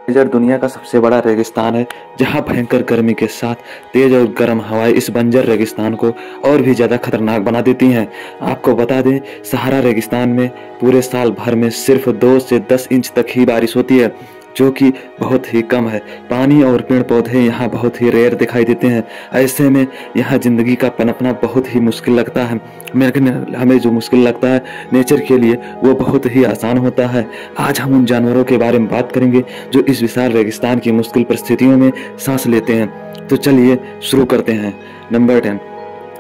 Desert दुनिया का सबसे बड़ा रेगिस्तान है, जहां भयंकर गर्मी के साथ तेज और गर्म हवाएं इस बंजर रेगिस्तान को और भी ज्यादा खतरनाक बना देती हैं। आपको बता दें, सहारा रेगिस्तान में पूरे साल भर में सिर्फ 2 से 10 इंच तक ही बारिश होती है, जो कि बहुत ही कम है। पानी और पेड़ पौधे यहाँ बहुत ही रेयर दिखाई देते हैं। ऐसे में यहाँ जिंदगी का पनपना बहुत ही मुश्किल लगता है। लेकिन हमें जो मुश्किल लगता है नेचर के लिए, वो बहुत ही आसान होता है। आज हम उन जानवरों के बारे में बात करेंगे जो इस विशाल रेगिस्तान की मुश्किल परिस्थितियों में सांस लेते हैं। तो चलिए शुरू करते हैं। Number 10,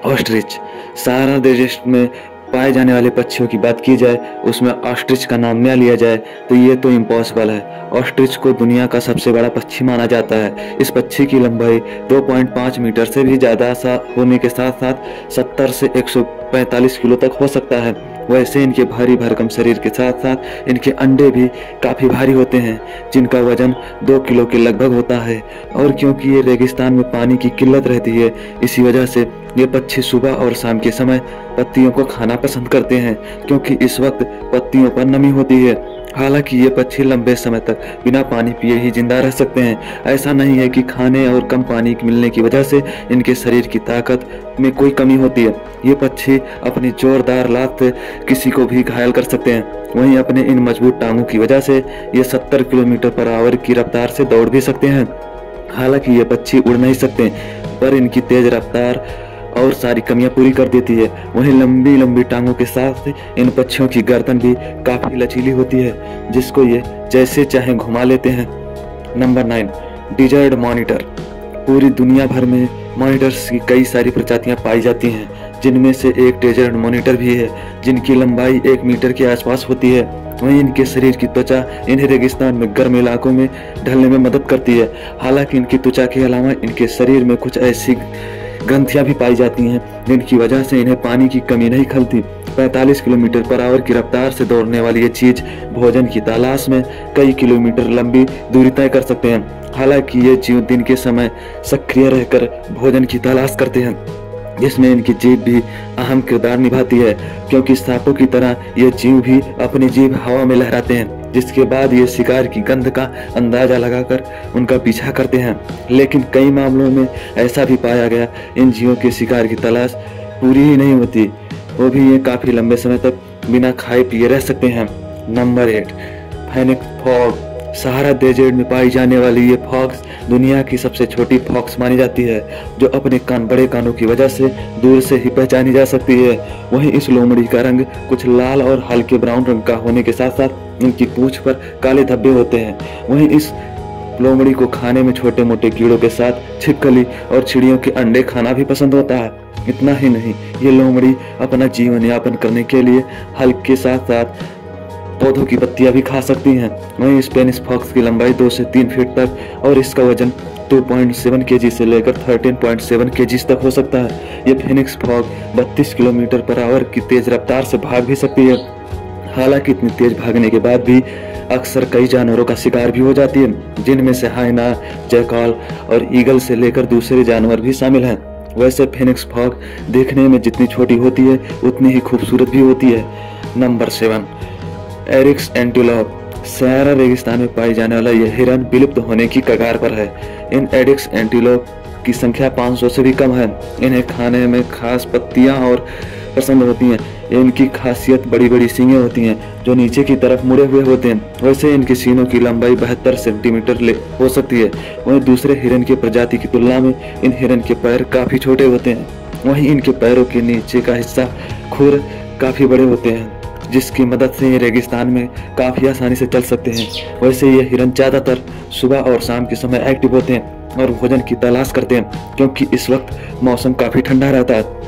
ostrich. सहारा डेजर्ट में पाए जाने वाले पक्षियों की बात की जाए, उसमें ऑस्ट्रिच का नाम न लिया जाए तो ये तो इम्पॉसिबल है। ऑस्ट्रिच को दुनिया का सबसे बड़ा पक्षी माना जाता है। इस पक्षी की लंबाई 2.5 मीटर से भी ज़्यादा होने के साथ साथ 70 से 145 किलो तक हो सकता है। वैसे इनके भारी भरकम शरीर के साथ साथ इनके अंडे भी काफ़ी भारी होते हैं, जिनका वजन 2 किलो के लगभग होता है। और क्योंकि ये रेगिस्तान में पानी की किल्लत रहती है, इसी वजह से ये पक्षी सुबह और शाम के समय पत्तियों को खाना पसंद करते हैं, क्योंकि इस वक्त पत्तियों पर नमी होती है। हालांकि ये पक्षी लंबे समय तक बिना पानी पिए ही जिंदा रह सकते हैं। ऐसा नहीं है कि खाने और कम पानी मिलने की वजह से इनके शरीर की ताकत में कोई कमी होती है। ये पक्षी अपनी जोरदार लात से किसी को भी घायल कर सकते हैं। वहीं अपने इन मजबूत टांगों की वजह से ये 70 किलोमीटर पर आवर की रफ्तार से दौड़ भी सकते हैं। हालांकि ये पक्षी उड़ नहीं सकते, पर इनकी तेज रफ्तार और सारी कमियां पूरी कर देती है। वहीं लंबी लंबी टांगों के साथ इन पक्षियों की गर्दन भी काफी लचीली होती है, जिसको ये जैसे चाहे घुमा लेते हैं। Number 9, desert monitor. पूरी दुनिया भर में मॉनिटर्स की कई सारी प्रजातियां पाई जाती हैं, जिनमें से एक डेजर्ट मॉनिटर भी है, जिनकी लंबाई 1 मीटर के आसपास होती है। वहीं इनके शरीर की त्वचा इन्हें रेगिस्तान में गर्म इलाकों में ढलने में मदद करती है। हालांकि इनकी त्वचा के अलावा इनके शरीर में कुछ ऐसी ग्रंथियां भी पाई जाती हैं, जिनकी वजह से इन्हें पानी की कमी नहीं खलती। 45 किलोमीटर पर आवर की रफ्तार से दौड़ने वाली ये चीज भोजन की तलाश में कई किलोमीटर लंबी दूरी तय कर सकते हैं। हालांकि ये जीव दिन के समय सक्रिय रहकर भोजन की तलाश करते हैं, जिसमें इनकी जीभ भी अहम किरदार निभाती है, क्योंकि सांपों की तरह ये जीव भी अपनी जीभ हवा में लहराते हैं, जिसके बाद ये शिकार की गंध का अंदाजा लगाकर उनका पीछा करते हैं। लेकिन कई मामलों में ऐसा भी पाया गया, इन जीवों के शिकार की तलाश पूरी ही नहीं होती, वो भी ये काफी लंबे समय तक बिना खाए पिए रह सकते हैं। Number 8, phoenix frog. Sahara desert में पाई जाने वाली ये फॉक्स दुनिया की सबसे छोटी फॉक्स मानी जाती है, जो अपने बड़े कानों की वजह से दूर से ही पहचानी जा सकती है। वहीं इस लोमड़ी का रंग कुछ लाल और हल्के ब्राउन रंग का होने के साथ साथ इनकी पूंछ पर काले धब्बे होते हैं। वहीं इस लोमड़ी को खाने में छोटे मोटे कीड़ों के साथ छिपकली और चिड़ियों के अंडे खाना भी पसंद होता है। इतना ही नहीं, ये लोमड़ी अपना जीवन यापन करने के लिए हल्के के साथ साथ पौधों की पत्तियां भी खा सकती हैं। वहीं स्पेनिश फॉक्स की लंबाई 2 से 3 फीट तक और इसका वजन 2.7 केजी से लेकर 13.7 केजी तक हो सकता है। ये phoenix frog 32 kilometre per hour की तेज रफ्तार से भाग भी सकती है। हालांकि इतनी तेज भागने के बाद भी अक्सर कई जानवरों का शिकार भी हो जाती है, जिनमें से हाइना, जैकल और ईगल से लेकर दूसरे जानवर भी शामिल हैं। वैसे फेनिक्स फ्रॉग देखने में जितनी छोटी होती है उतनी ही खूबसूरत भी होती है। Number 7, एरिक्स antelope. सहारा रेगिस्तान में पाई जाने वाला यह हिरन विलुप्त होने की कगार पर है। इन एरिक्स एंटीलोप की संख्या 500 से भी कम है। इन्हें खाने में खास पत्तियां और पसंद होती हैं। इनकी खासियत बड़ी बड़ी सींगें होती हैं, जो नीचे की तरफ मुड़े हुए होते हैं। वैसे इनके सीनों की लंबाई 72 सेंटीमीटर हो सकती है। वहीं दूसरे हिरन की प्रजाति की तुलना में इन हिरन के पैर काफी छोटे होते हैं। वहीं इनके पैरों के नीचे का हिस्सा खुर काफी बड़े होते हैं, जिसकी मदद से ये रेगिस्तान में काफी आसानी से चल सकते हैं। वैसे ये हिरन ज्यादातर सुबह और शाम के समय एक्टिव होते हैं और भोजन की तलाश करते हैं, क्योंकि इस वक्त मौसम काफी ठंडा रहता है।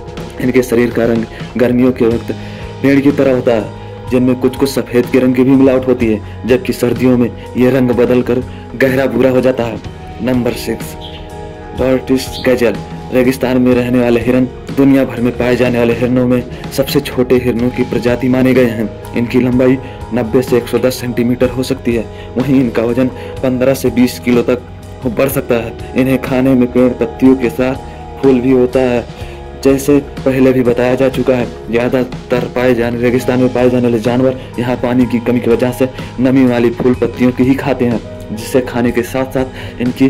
इनके शरीर का रंग गर्मियों के वक्त पेड़ की तरह होता है, जिनमें कुछ कुछ सफेद के रंग की भी मिलावट होती है, जबकि सर्दियों में यह रंग बदलकर गहरा भूरा हो जाता है। नंबर 6, बर्टिश गैजल। रेगिस्तान में रहने वाले हिरन दुनिया भर में पाए जाने वाले हिरनों में सबसे छोटे हिरनों की प्रजाति माने गए हैं। इनकी लंबाई 90 से 110 सेंटीमीटर हो सकती है। वहीं इनका वजन 15 से 20 किलो तक बढ़ सकता है। इन्हें खाने में पेड़ पत्तियों के साथ फूल भी होता है। जैसे पहले भी बताया जा चुका है, ज्यादातर रेगिस्तान में पाए जाने वाले जानवर यहाँ पानी की कमी की वजह से नमी वाली फूल पत्तियों की ही खाते हैं। जिससे खाने के साथ साथ इनकी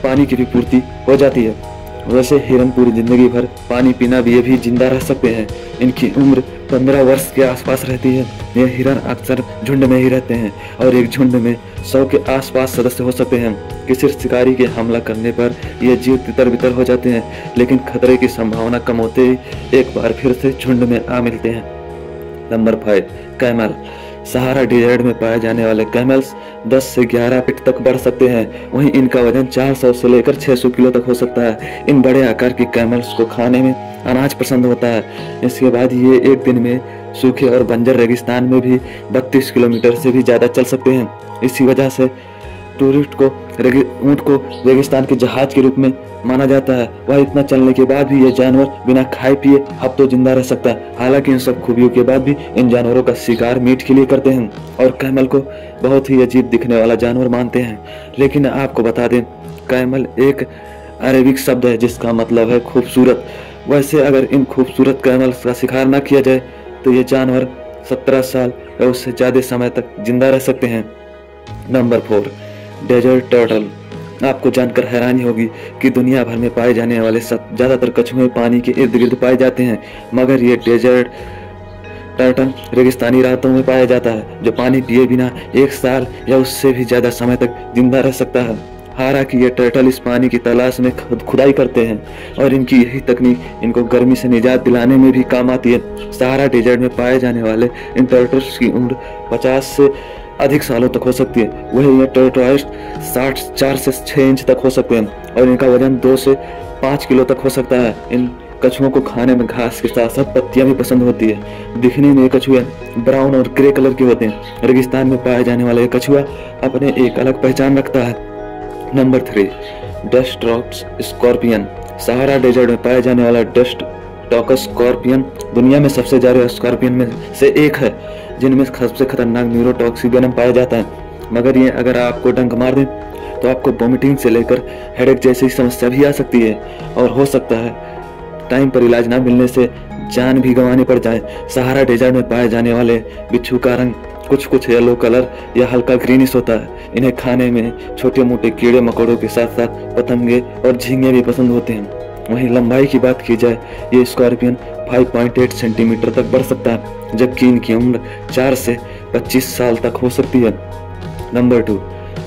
पानी की भी पूर्ति हो जाती है। वैसे हिरन पूरी जिंदगी भर पानी पीना भी ये भी जिंदा रह सकते हैं। इनकी उम्र 15 वर्ष के आसपास रहती है। ये हिरन अक्सर झुंड में ही रहते हैं और एक झुंड में 100 के आसपास सदस्य हो सकते हैं। किसी शिकारी के हमला करने पर ये जीव तितर बितर हो जाते हैं, लेकिन खतरे की संभावना कम होते ही एक बार फिर से झुंड में आ मिलते हैं। Number 5, camel. सहारा डेजर्ट में पाए जाने वाले कैमल्स 10 से 11 फीट तक बढ़ सकते हैं। वहीं इनका वजन 400 से लेकर 600 किलो तक हो सकता है। इन बड़े आकार की कैमल्स को खाने में अनाज पसंद होता है। इसके बाद ये एक दिन में सूखे और बंजर रेगिस्तान में भी 32 किलोमीटर से भी ज़्यादा चल सकते हैं। इसी वजह से टूरिस्ट को ऊँट को रेगिस्तान के जहाज के रूप में माना जाता है। वह इतना चलने के बाद भी यह जानवर बिना खाए पिए हफ्तों जिंदा रह सकता है। हालांकि इन सब खूबियों के बाद भी इन जानवरों का शिकार मीट के लिए करते हैं और कैमल को बहुत ही अजीब दिखने वाला जानवर मानते हैं। लेकिन आपको बता दें, कैमल एक अरेबिक शब्द है जिसका मतलब है खूबसूरत। वैसे अगर इन खूबसूरत कैमल का शिकार न किया जाए तो ये जानवर 17 साल या उससे ज़्यादा समय तक जिंदा रह सकते हैं। Number 4, desert turtle. आपको जानकर हैरानी होगी कि दुनिया भर में पाए जाने वाले ज़्यादातर कछुए पानी के इर्द गिर्द पाए जाते हैं, मगर ये डेजर्ट टर्टल रेगिस्तानी इलाकों में पाया जाता है, जो पानी पिए बिना 1 साल या उससे भी ज़्यादा समय तक जिंदा रह सकता है। हालांकि ये टर्टल इस पानी की तलाश में खुदाई करते हैं और इनकी यही तकनीक इनको गर्मी से निजात दिलाने में भी काम आती है। सहारा डेजर्ट में पाए जाने वाले इन टर्टल्स की उम्र 50 से अधिक सालों तक हो सकती है। वही ये टर्टोइड 4 से 6 इंच तक हो सकते हैं और इनका वजन 2 से 5 किलो तक हो सकता है। इन कछुओं को खाने में घास के साथ साथ पत्तियां भी पसंद होती है। दिखने में ये कछुए ब्राउन और ग्रे कलर के होते हैं। रेगिस्तान में पाए जाने वाला ये कछुआ अपने एक अलग पहचान रखता है। Number 3, dust talks scorpion. Sahara desert में पाए जाने वाला डस्ट टॉक्स स्कॉर्पियन दुनिया में सबसे ज्यादा स्कॉर्पियन में से एक है, जिनमें सबसे खतरनाक न्यूरोटॉक्सिक वेनम पाया जाता है। मगर ये अगर आपको डंक मार दे तो आपको वोमिटिंग से लेकर हेडेक जैसी समस्या भी आ सकती है और हो सकता है टाइम पर इलाज ना मिलने से जान भी गंवानी पड़ जाए। सहारा डेजर्ट में पाए जाने वाले बिच्छू का रंग कुछ येलो कलर या हल्का ग्रीनिश होता है। इन्हें खाने में छोटे मोटे कीड़े मकोड़ों के साथ साथ पतंगे और झींगे भी पसंद होते हैं। वहीं लंबाई की बात की जाए, ये स्कॉर्पियन 5.8 सेंटीमीटर तक बढ़ सकता है, जबकि इनकी उम्र 4 से 25 साल तक हो सकती है। Number 2,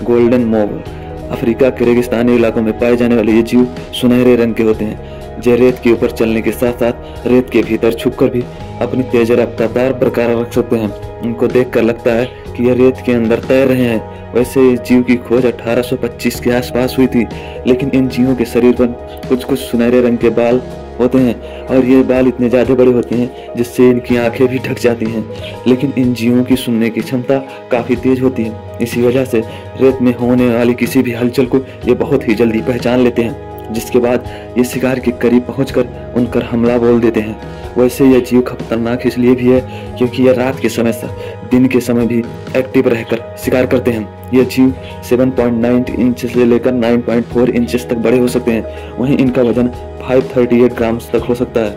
golden Mughal. अफ्रीका के रेगिस्तानी इलाकों में पाए जाने वाले ये जीव सुनहरे रंग के होते हैं, जो रेत के ऊपर चलने के साथ साथ रेत के भीतर छुपकर भी अपनी तेज रफ्तार बरकरार रख सकते हैं। इनको देखकर लगता है कि ये रेत के अंदर तैर रहे हैं। वैसे इस जीव की खोज 1825 के आसपास हुई थी, लेकिन इन जीवों के शरीर पर कुछ सुनहरे रंग के बाल होते हैं और ये बाल इतने ज़्यादा बड़े होते हैं जिससे इनकी आंखें भी ढक जाती हैं। लेकिन इन जीवों की सुनने की क्षमता काफ़ी तेज होती है। इसी वजह से रेत में होने वाली किसी भी हलचल को ये बहुत ही जल्दी पहचान लेते हैं, जिसके बाद ये शिकार के करीब पहुंचकर उन पर हमला बोल देते हैं। वैसे यह जीव खतरनाक इसलिए भी है क्योंकि यह रात के समय से दिन के समय भी एक्टिव रहकर शिकार करते हैं। यह जीव 7.9 इंच से लेकर 9.4 इंचेस तक बड़े हो सकते हैं। वहीं इनका वजन 538 ग्राम तक हो सकता है।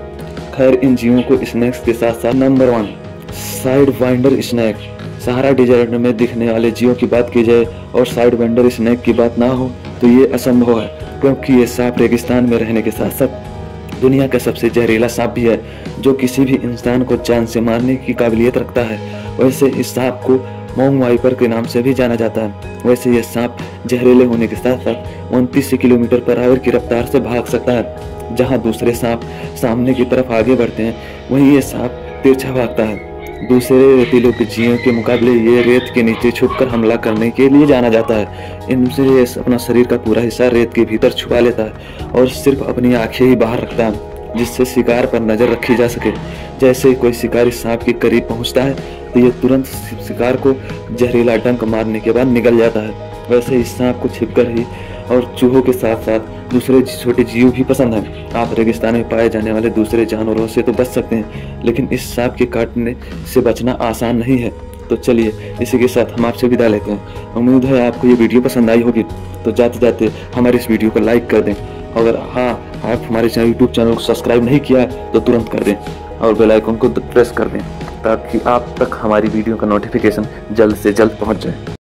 खैर, इन जीवों को स्नैक्स के साथ साथ number 1, side winder snake. Sahara desert में दिखने वाले जीवों की बात की जाए और साइड वाइंडर स्नैक की बात ना हो तो ये असंभव है, क्योंकि ये सांप रेगिस्तान में रहने के साथ साथ दुनिया का सबसे जहरीला सांप भी है, जो किसी भी इंसान को जान से मारने की काबिलियत रखता है। वैसे इस सांप को मोंग वाइपर के नाम से भी जाना जाता है। वैसे यह सांप जहरीले होने के साथ साथ 29 किलोमीटर पर आवर की रफ्तार से भाग सकता है। जहां दूसरे सांप सामने की तरफ आगे बढ़ते हैं, वहीं ये सांप तिरछा भागता है। दूसरे रेतीलों के जीवों के मुकाबले ये रेत के नीचे छुपकर हमला करने के लिए जाना जाता है। इनसे ये अपना शरीर का पूरा हिस्सा रेत के भीतर छुपा लेता है और सिर्फ अपनी आंखें ही बाहर रखता है, जिससे शिकार पर नजर रखी जा सके। जैसे कोई शिकारी सांप के करीब पहुंचता है तो ये तुरंत शिकार को जहरीला डंक मारने के बाद निकल जाता है। वैसे इस सांप को छिपकर ही और चूहों के साथ साथ दूसरे छोटे जीव भी पसंद हैं। आप रेगिस्तान में पाए जाने वाले दूसरे जानवरों से तो बच सकते हैं, लेकिन इस सांप के काटने से बचना आसान नहीं है। तो चलिए, इसी के साथ हम आपसे विदा लेते हैं। उम्मीद है आपको ये वीडियो पसंद आई होगी। तो जाते जाते हमारे इस वीडियो को लाइक कर दें। अगर आप हमारे यूट्यूब चैनल को सब्सक्राइब नहीं किया है तो तुरंत कर दें और बेल आइकन को प्रेस कर दें, ताकि आप तक हमारी वीडियो का नोटिफिकेशन जल्द से जल्द पहुंच जाए।